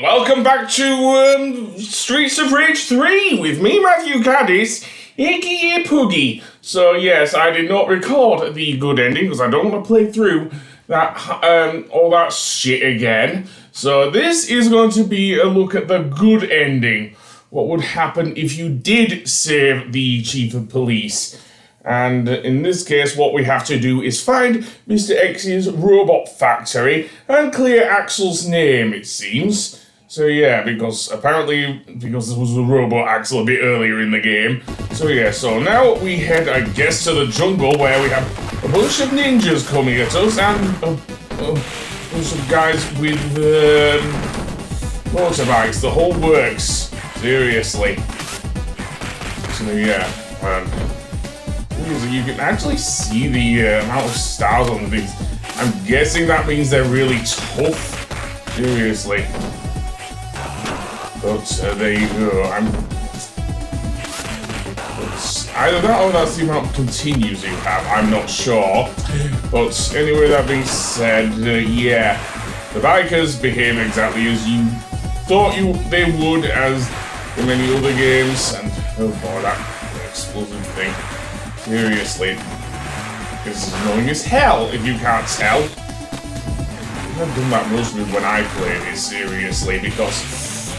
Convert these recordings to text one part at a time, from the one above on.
Welcome back to Streets of Rage 3 with me, Matthew Caddis, aka Poogie. So yes, I did not record the good ending because I don't want to play through that all that shit again. So this is going to be a look at the good ending. What would happen if you did save the chief of police? And in this case, what we have to do is find Mr. X's robot factory and clear Axel's name, it seems. So yeah, because this was the robot Axel a bit earlier in the game. So yeah, so now we head, I guess, to the jungle where we have a bunch of ninjas coming at us and a bunch of guys with motorbikes. The whole works. Seriously. So yeah, you can actually see the amount of stars on these. I'm guessing that means they're really tough. Seriously. But there you go. Either that or that's the amount of continues you have. I'm not sure. But anyway, that being said, yeah, the bikers behave exactly as you thought they would, as in many other games. And oh boy, that explosive thing. Seriously, this is annoying as hell if you can't tell. I've done that rush move when I played it, seriously, because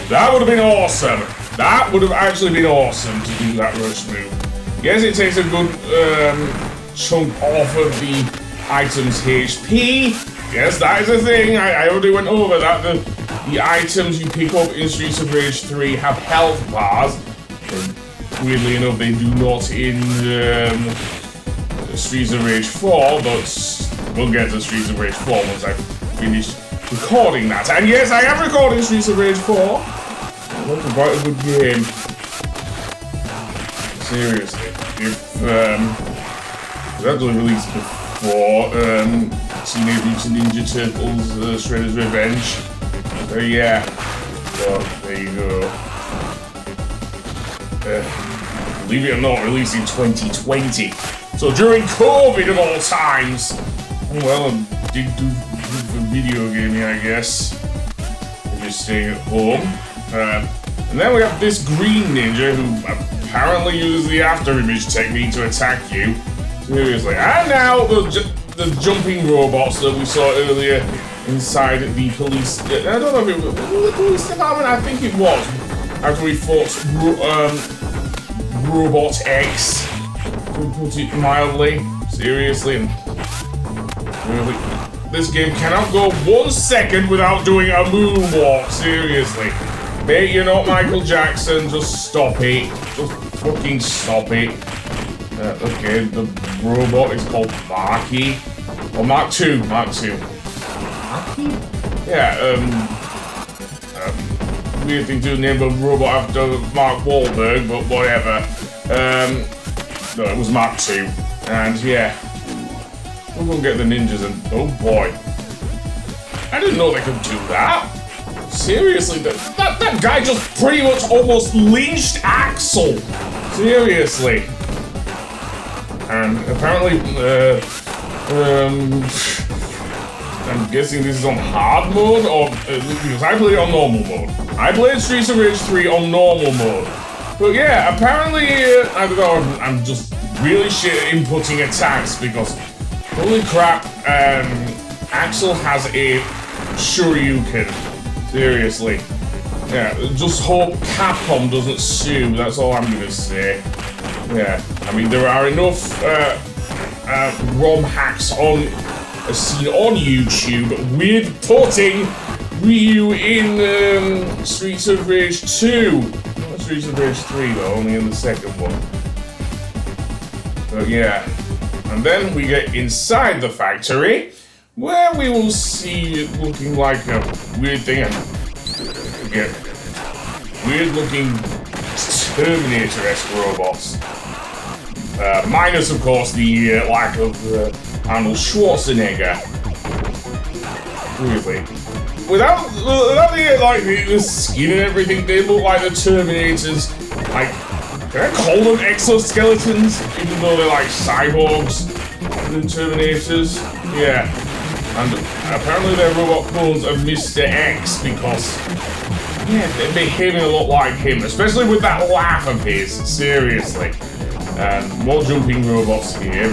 that would have been awesome. That would have actually been awesome to do that rush move. Yes, it takes a good chunk off of the item's HP. Yes, that is a thing. I already went over that. The items you pick up in Streets of Rage 3 have health bars. Weirdly enough, they do not in Streets of Rage 4, but we'll get to Streets of Rage 4 once I've finished recording that. And yes, I am recording Streets of Rage 4. That's quite a good game. Seriously, if it was actually released before Teenage Mutant Ninja Turtles Shredder's Revenge. So yeah, so there you go. Believe it or not, released in 2020. So during COVID of all times. Well, I did do video gaming, I guess. I'm just staying at home. And then we have this green ninja who apparently uses the after image technique to attack you. Seriously. And now the jumping robots that we saw earlier inside the police. I don't know if it was the police department. I think it was. After we fought Robot X, to put it mildly. Seriously. Really, this game cannot go 1 second without doing a moonwalk. Seriously. Mate, you're not Michael Jackson. Just stop it. Just fucking stop it. Okay, the robot is called Marky. Or Mark 2. Mark 2. Marky? Yeah, weird thing to name a robot after Mark Wahlberg, but whatever. No, it was Mark 2. And yeah. We'll go get the ninjas and oh boy. I didn't know they could do that. Seriously, that guy just pretty much almost lynched Axel. Seriously. And apparently, I'm guessing this is on hard mode, or because I played it on normal mode. I played Streets of Rage 3 on normal mode. But yeah, apparently, I don't know, I'm just really shit at inputting attacks because, holy crap, Axel has a Shoryuken. Seriously. Yeah, just hope Capcom doesn't sue, that's all I'm gonna say. Yeah, I mean, there are enough ROM hacks seen on YouTube with putting Ryu in Streets of Rage 2. Not Streets of Rage 3 though, only in the second one. But yeah. And then we get inside the factory, where we will see it looking like a weird thing. Again, weird looking Terminator-esque robots. Minus, of course, the lack of Arnold Schwarzenegger. Weirdly. Without the skin and everything, they look like the Terminators. Like, can I call them exoskeletons? Even though they're like cyborgs and Terminators? Yeah. And apparently they're robot clones of Mr. X because, yeah, they're behaving a lot like him, especially with that laugh of his, seriously. More jumping robots here.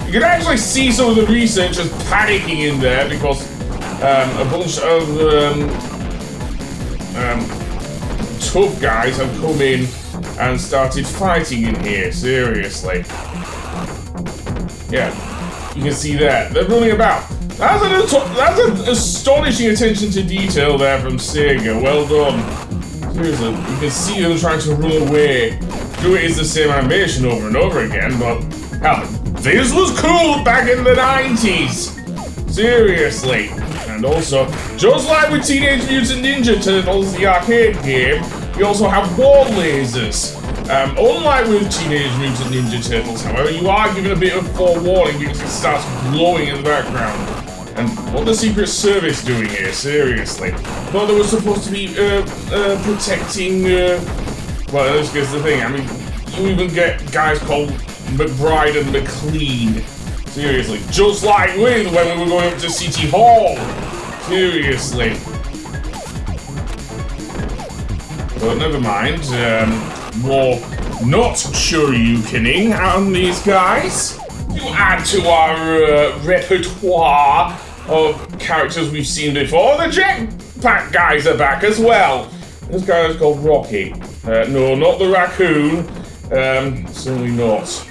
You can actually see some of the researchers panicking in there because a bunch of tough guys have come in and started fighting in here, seriously. Yeah, you can see that. They're running about. That's an astonishing attention to detail there from Sega. Well done. Seriously, you can see them trying to run away. Do it is the same animation over and over again, but hell, this was cool back in the 90s. Seriously. And also, just like with Teenage Mutant Ninja Turtles, the arcade game, we also have wall lasers. Unlike with Teenage Mutant Ninja Turtles, however, you are given a bit of forewarning because it starts glowing in the background. And what the Secret Service doing here? Seriously. Thought they were supposed to be protecting. Well, this is the thing. I mean, you even get guys called McBride and McLean. Seriously, just like when we were going up to City Hall. Seriously. But never mind. More not Shoryukening on these guys. To add to our repertoire of characters we've seen before, the Jetpack guys are back as well. This guy is called Rocky. No, not the raccoon. Certainly not.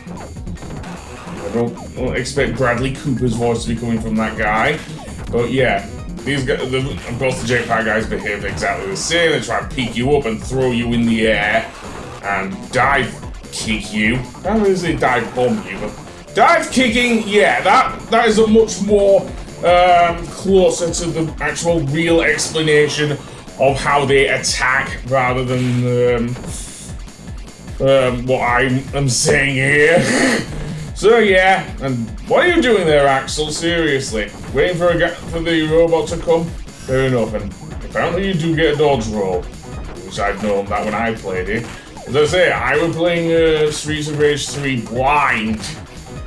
I don't expect Bradley Cooper's voice to be coming from that guy. But yeah, these guys, of course, the Jetpack guys behave exactly the same. They try and pick you up and throw you in the air and dive kick you. I don't really say dive bomb you, but dive kicking, yeah, that is a much more closer to the actual real explanation of how they attack rather than what I am saying here. So yeah, and what are you doing there, Axel? Seriously, waiting for the robot to come? Fair enough, and apparently you do get a dodge roll, which I'd known that when I played it. As I say, I was playing Streets of Rage 3 blind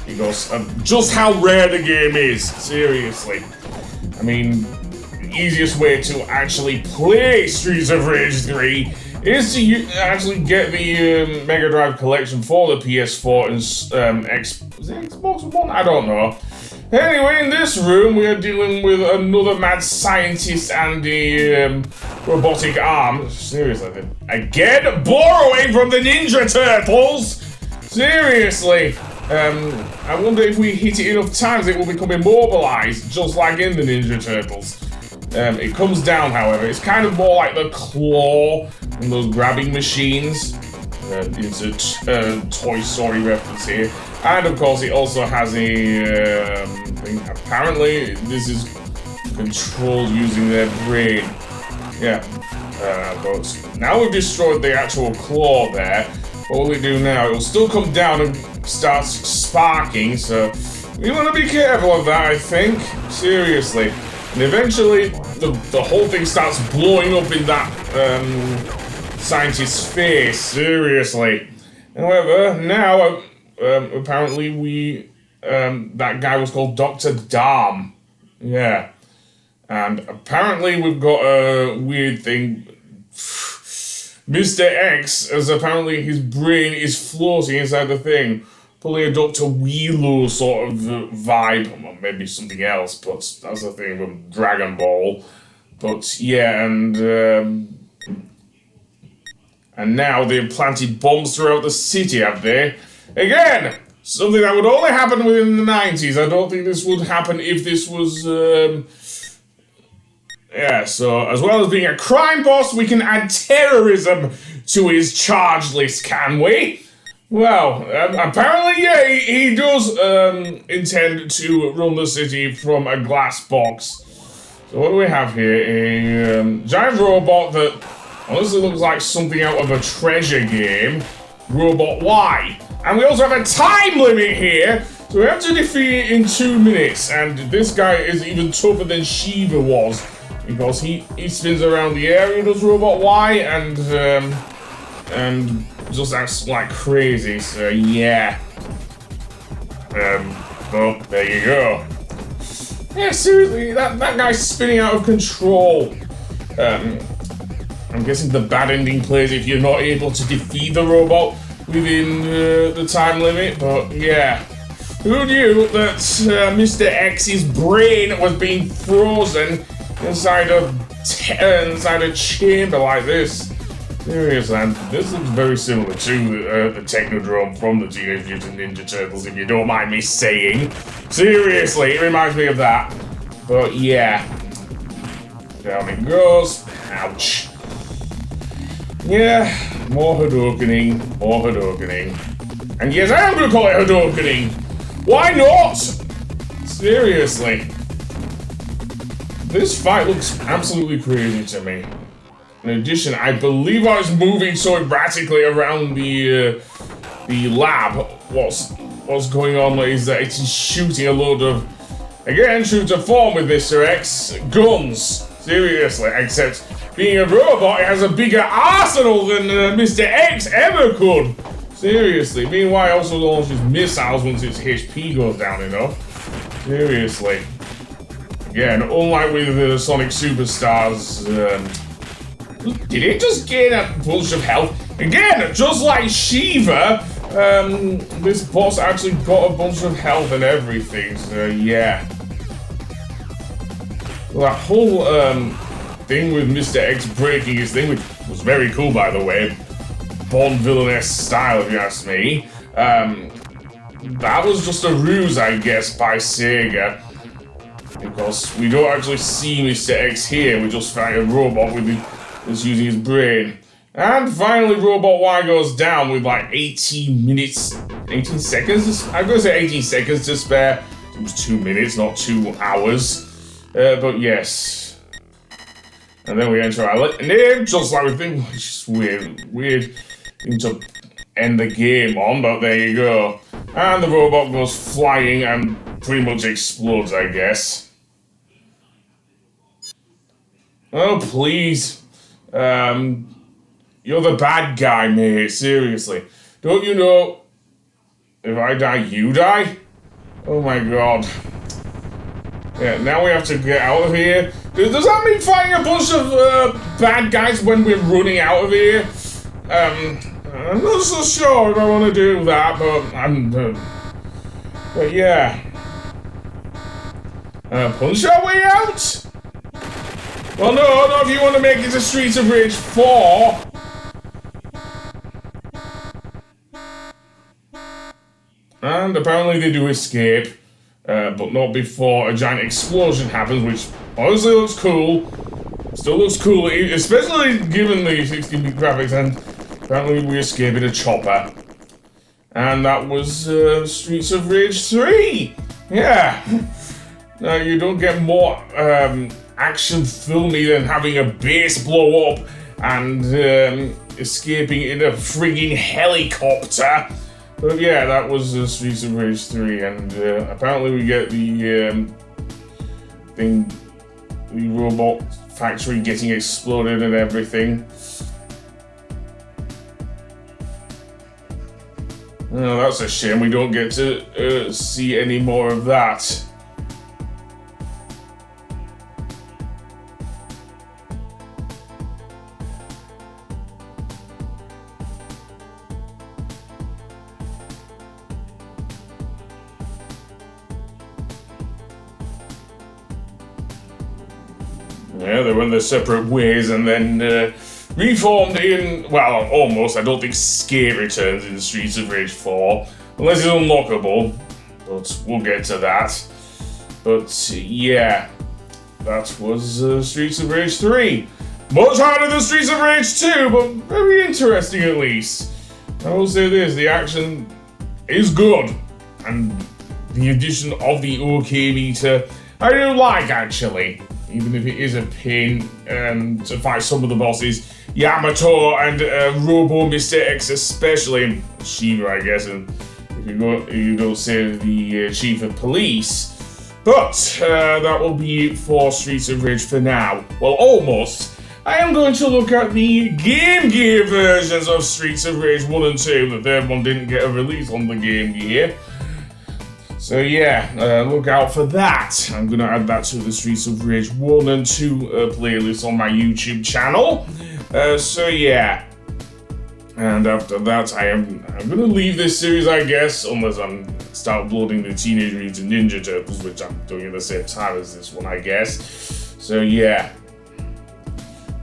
because of just how rare the game is. Seriously, I mean, the easiest way to actually play Streets of Rage 3 is to actually get the Mega Drive collection for the PS4 and Xbox One? I don't know. Anyway, in this room we are dealing with another mad scientist and the robotic arm. Seriously, again, borrowing from the Ninja Turtles! Seriously! I wonder if we hit it enough times it will become immobilized, just like in the Ninja Turtles. It comes down, however. It's kind of more like the claw and those grabbing machines. It's a Toy Story reference here. And of course, it also has a thing. Apparently, this is controlled using their brain. Yeah. But now we've destroyed the actual claw there. What will it do now? It will still come down and start sparking, so we want to be careful of that, I think. Seriously. And eventually, the whole thing starts blowing up in that scientist's face. Seriously. However, now apparently that guy was called Dr. Dharm. Yeah. And apparently we've got a weird thing. Mr. X, as apparently his brain is floating inside the thing. Probably a Dr. Wheelo sort of vibe, or maybe something else, but that's the thing with Dragon Ball. But yeah, and now they've planted bombs throughout the city, have they? Again, something that would only happen within the 90s. I don't think this would happen if this was, yeah, so as well as being a crime boss, we can add terrorism to his charge list, can we? Well, apparently, yeah, he does intend to run the city from a glass box. So what do we have here? A giant robot that honestly looks like something out of a treasure game. Robot Y. And we also have a time limit here, so we have to defeat it in 2 minutes. And this guy is even tougher than Shiva was, because he spins around the area, does Robot Y, and just acts like crazy, so yeah. Well, there you go. Yeah, seriously, that guy's spinning out of control. I'm guessing the bad ending plays if you're not able to defeat the robot within the time limit, but yeah. Who knew that Mr. X's brain was being frozen inside a chamber like this? Seriously, and this looks very similar to the Technodrome from the Teenage Mutant Ninja Turtles, if you don't mind me saying. Seriously, it reminds me of that. But yeah. Down it goes. Ouch. Yeah, more Hadoukening. And yes, I am going to call it Hadoukening. Why not? Seriously. This fight looks absolutely crazy to me. In addition, I believe I was moving so erratically around the lab. What's going on is that it is shooting a load of, again, true to form with Mr. X, guns. Seriously, except being a robot, it has a bigger arsenal than Mr. X ever could. Seriously. Meanwhile, it also launches missiles once its HP goes down enough. Seriously. Again, unlike with the Sonic Superstars, did it just gain a bunch of health? Again, just like Shiva, this boss actually got a bunch of health and everything, so yeah. Well, that whole thing with Mr. X breaking his thing, which was very cool by the way, Bond villainous style if you ask me, that was just a ruse I guess by Sega. Because we don't actually see Mr. X here, we just find a robot that's using his brain. And finally, Robot Y goes down with like 18 seconds? I'm gonna say 18 seconds to spare. It was 2 minutes, not 2 hours. But yes. And then we enter our name, just like we think, which is weird thing to end the game on, but there you go. And the robot goes flying and pretty much explodes, I guess. Oh, please. You're the bad guy, mate, seriously. Don't you know, if I die, you die? Oh my god. Yeah, now we have to get out of here. Does that mean fighting a bunch of bad guys when we're running out of here? I'm not so sure if I want to do that, but yeah. Punch our way out? Well, no, not if you want to make it to Streets of Rage 4. And apparently they do escape, but not before a giant explosion happens, which honestly looks cool. Still looks cool, especially given the 16-bit graphics, and apparently we escape in a chopper. And that was Streets of Rage 3! Yeah! Now, you don't get more action filmy than having a base blow up and escaping in a frigging helicopter. But yeah, that was Streets of Rage 3, and apparently we get the robot factory getting exploded and everything. Oh, that's a shame we don't get to see any more of that. Yeah, they went their separate ways and then reformed in, well, almost. I don't think Skate returns in Streets of Rage 4, unless it's unlockable, but we'll get to that. But yeah, that was Streets of Rage 3. Much harder than Streets of Rage 2, but very interesting at least. I will say this, the action is good, and the addition of the OK meter I do like actually. Even if it is a pain to fight some of the bosses, Yamato and Robo Mr. X especially, Shiva I guess, and if you go save the chief of police. But that will be it for Streets of Rage for now. Well, almost. I am going to look at the Game Gear versions of Streets of Rage 1 and 2. The third one didn't get a release on the Game Gear. So yeah, look out for that. I'm gonna add that to the Streets of Rage 1 and 2 playlist on my YouTube channel. So yeah. And after that, I'm gonna leave this series, I guess, unless I'm start uploading the Teenage Mutant Ninja Turtles, which I'm doing at the same time as this one, I guess. So yeah.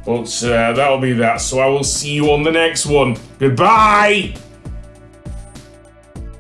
But that'll be that. So I will see you on the next one. Goodbye!